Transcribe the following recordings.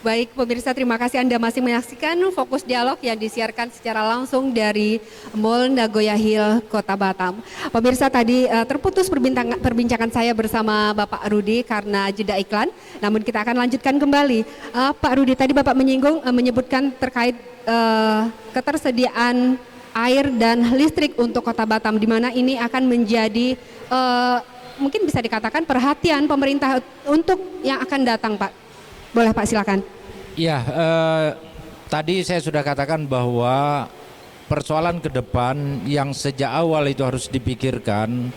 Baik pemirsa, terima kasih Anda masih menyaksikan Fokus Dialog yang disiarkan secara langsung dari Mall Nagoya Hill, Kota Batam. Pemirsa, tadi terputus perbincangan saya bersama Bapak Rudi karena jeda iklan, namun kita akan lanjutkan kembali. Pak Rudi, tadi Bapak menyebutkan terkait ketersediaan air dan listrik untuk Kota Batam, di mana ini akan menjadi mungkin bisa dikatakan perhatian pemerintah untuk yang akan datang, Pak. Boleh Pak, silakan. Ya, tadi saya sudah katakan bahwa persoalan ke depan yang sejak awal itu harus dipikirkan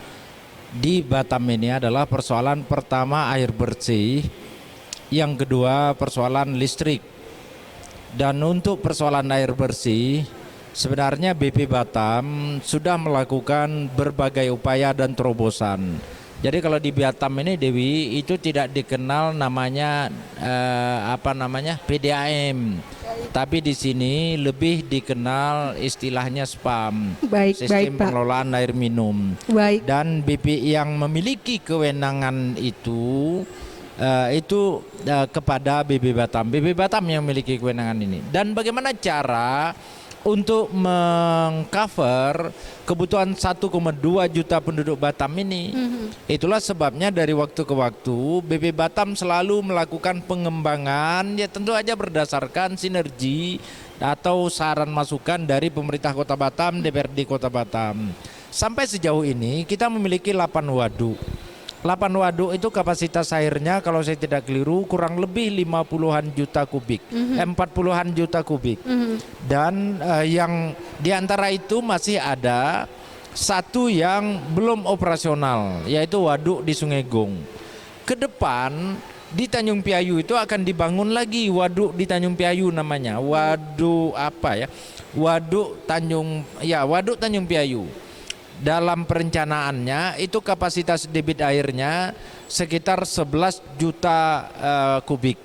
di Batam ini adalah persoalan pertama air bersih, yang kedua persoalan listrik. Dan untuk persoalan air bersih, sebenarnya BP Batam sudah melakukan berbagai upaya dan terobosan. Jadi kalau di Batam ini, Dewi, itu tidak dikenal namanya PDAM, tapi di sini lebih dikenal istilahnya SPAM, sistem pengelolaan air minum. Dan BP yang memiliki kewenangan itu kepada BP Batam. BP Batam yang memiliki kewenangan ini. Dan bagaimana cara untuk mengcover kebutuhan 1,2 juta penduduk Batam ini. Itulah sebabnya dari waktu ke waktu BP Batam selalu melakukan pengembangan, ya tentu aja berdasarkan sinergi atau saran masukan dari pemerintah Kota Batam, DPRD Kota Batam. Sampai sejauh ini kita memiliki 8 waduk. 8 waduk itu kapasitas airnya kalau saya tidak keliru kurang lebih 50-an juta kubik, 40-an juta kubik. Dan yang diantara itu masih ada satu yang belum operasional, yaitu waduk di Sungai Gong. Ke depan di Tanjung Piayu itu akan dibangun lagi waduk di Tanjung Piayu, namanya waduk waduk Tanjung Piayu. Dalam perencanaannya itu kapasitas debit airnya sekitar 11 juta kubik.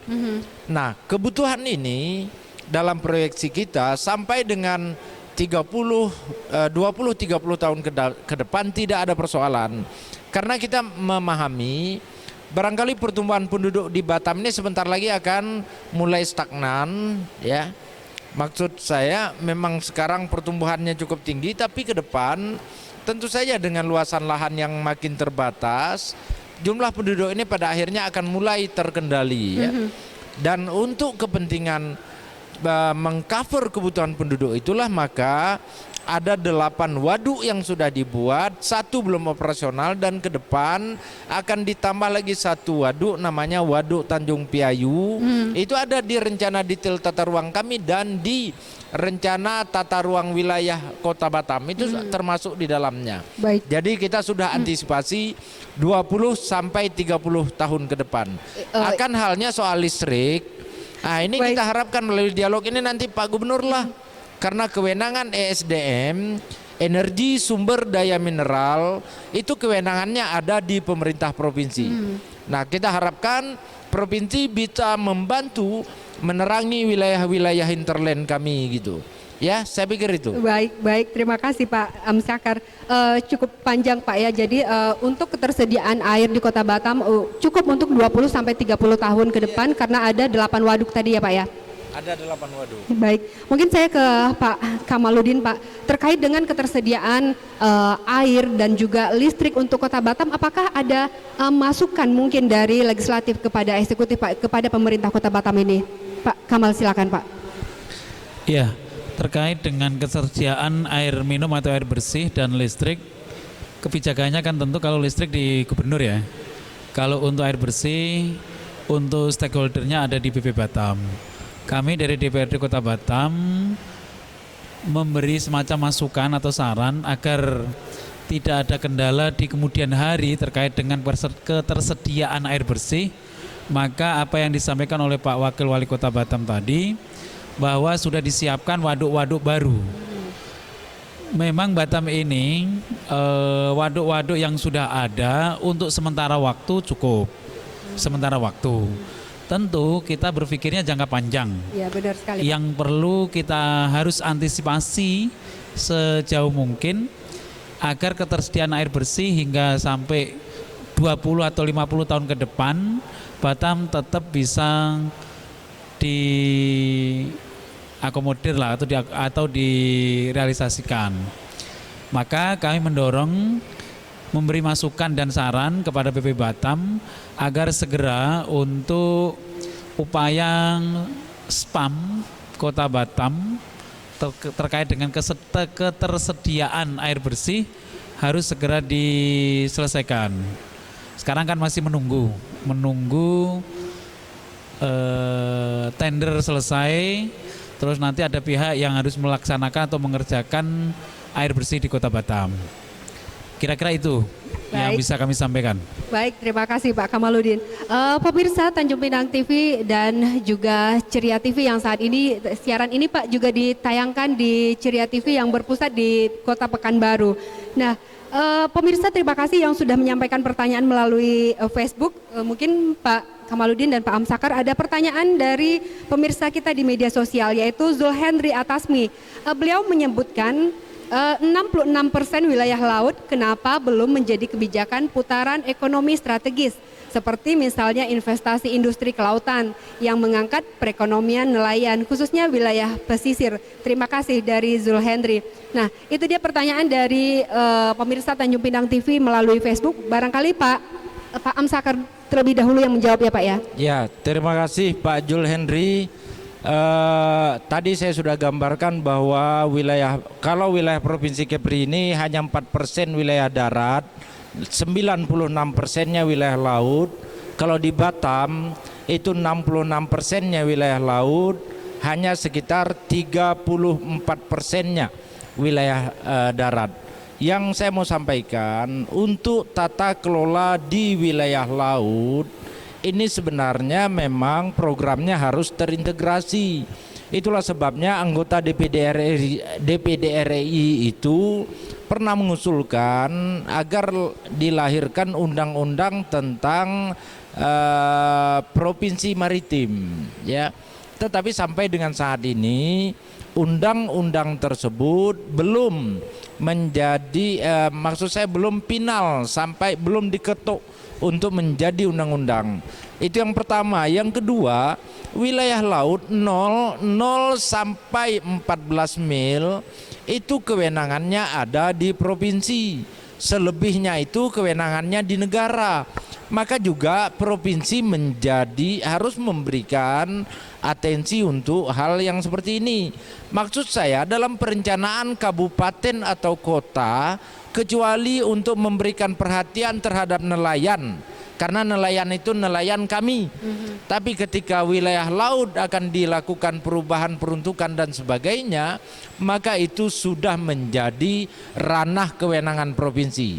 Nah, kebutuhan ini dalam proyeksi kita sampai dengan 20-30 tahun ke depan tidak ada persoalan. Karena kita memahami barangkali pertumbuhan penduduk di Batam ini sebentar lagi akan mulai stagnan, ya. Maksud saya memang sekarang pertumbuhannya cukup tinggi, tapi ke depan tentu saja dengan luasan lahan yang makin terbatas, jumlah penduduk ini pada akhirnya akan mulai terkendali, ya. Dan untuk kepentingan mengcover kebutuhan penduduk itulah maka ada 8 waduk yang sudah dibuat, 1 belum operasional, dan ke depan akan ditambah lagi 1 waduk namanya Waduk Tanjung Piayu. Itu ada di rencana detail tata ruang kami dan di rencana tata ruang wilayah Kota Batam itu termasuk di dalamnya. Jadi kita sudah antisipasi 20 sampai 30 tahun ke depan. Akan halnya soal listrik. Nah, ini kita harapkan melalui dialog ini nanti Pak Gubernur lah, karena kewenangan ESDM, energi sumber daya mineral, itu kewenangannya ada di pemerintah provinsi. Nah, kita harapkan provinsi bisa membantu menerangi wilayah-wilayah hinterland kami gitu. Ya, saya pikir itu. Baik, terima kasih Pak Syakar. Cukup panjang Pak ya. Jadi untuk ketersediaan air di Kota Batam cukup untuk 20 sampai 30 tahun ke depan karena ada 8 waduk tadi ya Pak ya. Ada 8 waduk. Baik, mungkin saya ke Pak Kamaludin, Pak, terkait dengan ketersediaan air dan juga listrik untuk Kota Batam, apakah ada masukan mungkin dari legislatif kepada eksekutif, Pak, kepada pemerintah Kota Batam ini? Pak Kamal, silakan Pak. Ya, terkait dengan ketersediaan air minum atau air bersih dan listrik, kebijakannya kan tentu kalau listrik di gubernur ya. Kalau untuk air bersih, untuk stakeholdernya ada di BP Batam. Kami dari DPRD Kota Batam memberi semacam masukan atau saran agar tidak ada kendala di kemudian hari terkait dengan ketersediaan air bersih. Maka apa yang disampaikan oleh Pak Wakil Wali Kota Batam tadi, bahwa sudah disiapkan waduk-waduk baru. Memang Batam ini waduk-waduk yang sudah ada untuk sementara waktu cukup. Sementara waktu. Tentu kita berpikirnya jangka panjang. Ya, benar sekali. Yang perlu kita harus antisipasi sejauh mungkin agar ketersediaan air bersih hingga sampai 20 atau 50 tahun ke depan Batam tetap bisa diakomodir lah atau direalisasikan. Maka kami mendorong memberi masukan dan saran kepada BP Batam agar segera untuk upaya spam Kota Batam terkait dengan ketersediaan air bersih harus segera diselesaikan. Sekarang kan masih menunggu tender selesai, terus nanti ada pihak yang harus melaksanakan atau mengerjakan air bersih di Kota Batam. Kira-kira itu yang Baik. bisa kami sampaikan. Baik, terima kasih Pak Kamaludin. Pemirsa Tanjung Pinang TV dan juga Ceria TV yang saat ini, siaran ini Pak juga ditayangkan di Ceria TV yang berpusat di Kota Pekanbaru. Nah, pemirsa terima kasih yang sudah menyampaikan pertanyaan melalui Facebook. Mungkin Pak Kamaludin dan Pak Amsakar ada pertanyaan dari pemirsa kita di media sosial, yaitu Zulhendri Atasmi. Beliau menyebutkan 66% wilayah laut kenapa belum menjadi kebijakan putaran ekonomi strategis, seperti misalnya investasi industri kelautan yang mengangkat perekonomian nelayan khususnya wilayah pesisir. Terima kasih dari Zulhendri. Nah, itu dia pertanyaan dari pemirsa Tanjung Pinang TV melalui Facebook. Barangkali Pak Amsakar terlebih dahulu yang menjawab ya Pak ya. Ya, terima kasih Pak Zulhendri. Tadi saya sudah gambarkan bahwa kalau wilayah Provinsi Kepri ini hanya 4% wilayah darat, 96%-nya wilayah laut. Kalau di Batam itu 66%-nya wilayah laut, hanya sekitar 34%-nya wilayah darat. Yang saya mau sampaikan, untuk tata kelola di wilayah laut ini sebenarnya memang programnya harus terintegrasi. Itulah sebabnya anggota DPD RI itu pernah mengusulkan agar dilahirkan undang-undang tentang provinsi maritim, ya. Tetapi sampai dengan saat ini undang-undang tersebut belum menjadi, maksud saya belum final, sampai belum diketuk untuk menjadi undang-undang. Itu yang pertama. Yang kedua, wilayah laut 0 sampai 14 mil itu kewenangannya ada di provinsi. Selebihnya itu kewenangannya di negara. Maka juga provinsi harus memberikan atensi untuk hal yang seperti ini. Maksud saya dalam perencanaan kabupaten atau kota, kecuali untuk memberikan perhatian terhadap nelayan, karena nelayan itu nelayan kami. Tapi ketika wilayah laut akan dilakukan perubahan peruntukan dan sebagainya, maka itu sudah menjadi ranah kewenangan provinsi.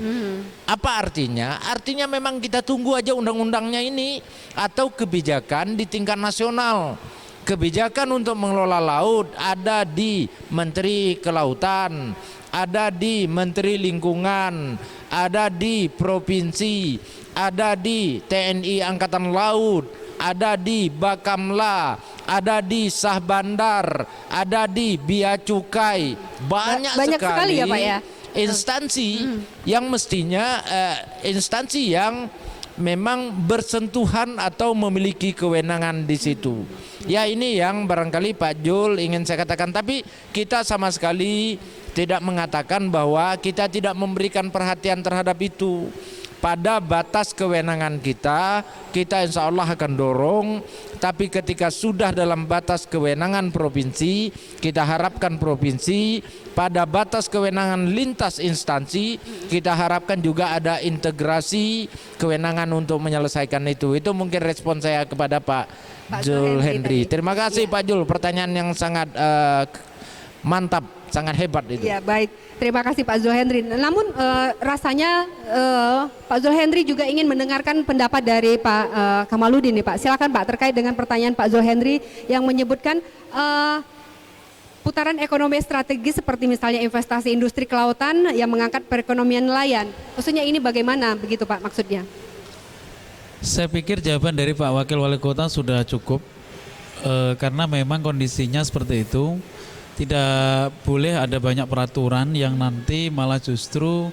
Apa artinya? Artinya memang kita tunggu aja undang-undangnya ini atau kebijakan di tingkat nasional. Kebijakan untuk mengelola laut ada di Menteri Kelautan, ada di Menteri Lingkungan, ada di provinsi, ada di TNI Angkatan Laut, ada di Bakamla, ada di Sah Bandar, ada di Bea Cukai. Banyak sekali ya Pak ya. Instansi yang mestinya instansi yang memang bersentuhan atau memiliki kewenangan di situ. Ya, ini yang barangkali Pak Jul ingin saya katakan, tapi kita sama sekali tidak mengatakan bahwa kita tidak memberikan perhatian terhadap itu. Pada batas kewenangan kita insya Allah akan dorong. Tapi ketika sudah dalam batas kewenangan provinsi, kita harapkan provinsi pada batas kewenangan lintas instansi, kita harapkan juga ada integrasi kewenangan untuk menyelesaikan itu. Itu mungkin respon saya kepada Pak Zulhendri. Terima kasih Pak Jul, pertanyaan yang sangat mantap, sangat hebat itu. Ya, baik. Terima kasih Pak Zulhendri. Namun rasanya Pak Zulhendri juga ingin mendengarkan pendapat dari Pak Kamaludin nih Pak. Silakan Pak, terkait dengan pertanyaan Pak Zulhendri yang menyebutkan putaran ekonomi strategis seperti misalnya investasi industri kelautan yang mengangkat perekonomian nelayan. Maksudnya ini bagaimana begitu Pak maksudnya? Saya pikir jawaban dari Pak Wakil Wali Kota sudah cukup, karena memang kondisinya seperti itu. Tidak boleh ada banyak peraturan yang nanti malah justru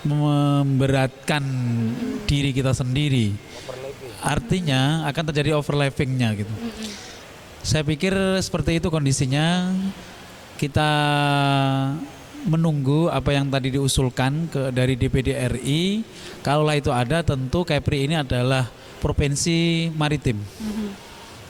memberatkan diri kita sendiri. Artinya akan terjadi overlappingnya gitu. Saya pikir seperti itu kondisinya. Kita menunggu apa yang tadi diusulkan dari DPD RI. Kalaulah itu ada, tentu Kepri ini adalah provinsi maritim.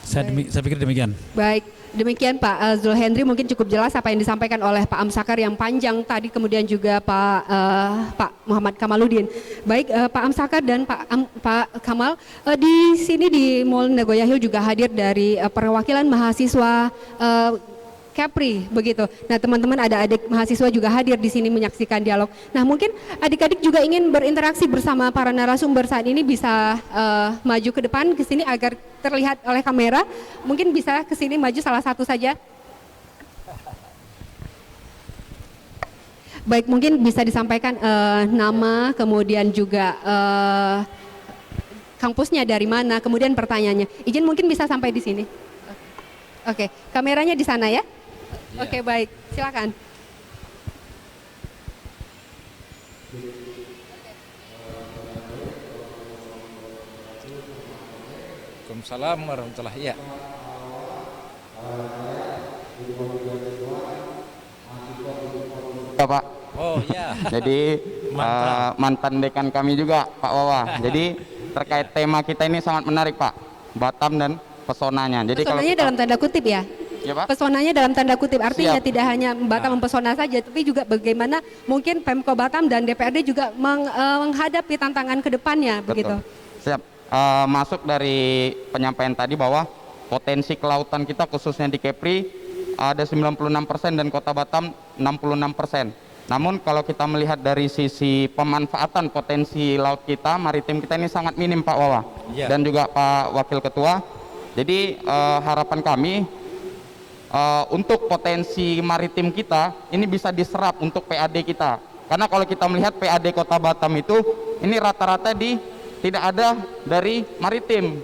Saya pikir demikian. Baik, demikian Pak Zul Hendri, mungkin cukup jelas apa yang disampaikan oleh Pak Amsakar yang panjang tadi, kemudian juga Pak Muhammad Kamaludin. Baik, Pak Amsakar dan Pak Kamal, di sini di Mall Nagoya Hill juga hadir dari perwakilan mahasiswa Kepri begitu. Nah, teman-teman ada adik mahasiswa juga hadir di sini menyaksikan dialog. Nah, mungkin adik-adik juga ingin berinteraksi bersama para narasumber saat ini, bisa maju ke depan ke sini agar terlihat oleh kamera. Mungkin bisa ke sini maju salah satu saja. Baik, mungkin bisa disampaikan nama, kemudian juga kampusnya dari mana, kemudian pertanyaannya. Izin mungkin bisa sampai di sini. Oke, kameranya di sana ya. Oke, baik, silakan. Waalaikumsalam warahmatullahi ya. Pak. Oh ya. Jadi mantan dekan kami juga Pak Wawa. Jadi terkait tema kita ini sangat menarik Pak. Batam dan pesonanya. Jadi Pesonanya dalam tanda kutip ya? Ya, Pak? Pesonanya dalam tanda kutip, artinya Siap. tidak hanya Batam mempesona saja, tapi juga bagaimana mungkin Pemko Batam dan DPRD juga menghadapi tantangan ke depannya, begitu. Siap. Masuk dari penyampaian tadi bahwa potensi kelautan kita khususnya di Kepri ada 96% dan Kota Batam 66%. Namun kalau kita melihat dari sisi pemanfaatan potensi laut kita, maritim kita ini sangat minim Pak Wawa. Ya. Dan juga Pak Wakil Ketua. Jadi harapan kami untuk potensi maritim kita ini bisa diserap untuk PAD kita. Karena kalau kita melihat PAD Kota Batam itu ini rata-rata tidak ada dari maritim.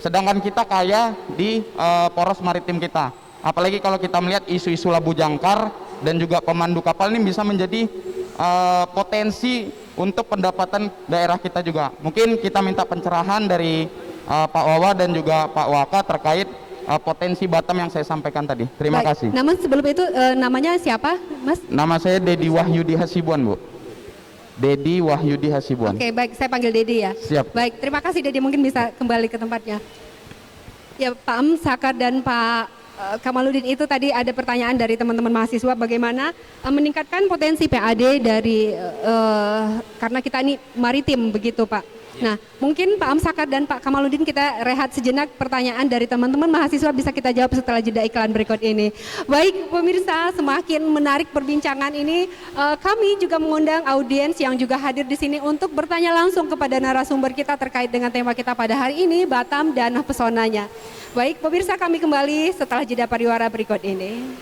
Sedangkan kita kaya di poros maritim kita. Apalagi kalau kita melihat isu-isu labu jangkar dan juga pemandu kapal ini bisa menjadi potensi untuk pendapatan daerah kita juga. Mungkin kita minta pencerahan dari Pak Wawa dan juga Pak Waka terkait potensi Batam yang saya sampaikan tadi. Terima Baik. kasih. Namun sebelum itu namanya siapa, Mas? Nama saya Dedi Wahyudi Hasibuan, Bu. Dedi Wahyudi Hasibuan. Oke, baik, saya panggil Dedi ya. Siap. Baik, terima kasih Dedi, mungkin bisa kembali ke tempatnya. Ya, Pak Amsakar dan Pak Kamaludin, itu tadi ada pertanyaan dari teman-teman mahasiswa bagaimana meningkatkan potensi PAD dari karena kita ini maritim begitu Pak. Nah, mungkin Pak Amsakar dan Pak Kamaludin kita rehat sejenak, pertanyaan dari teman-teman mahasiswa bisa kita jawab setelah jeda iklan berikut ini. Baik pemirsa, semakin menarik perbincangan ini, kami juga mengundang audiens yang juga hadir di sini untuk bertanya langsung kepada narasumber kita terkait dengan tema kita pada hari ini, Batam dan pesonanya. Baik pemirsa, kami kembali setelah jeda pariwara berikut ini.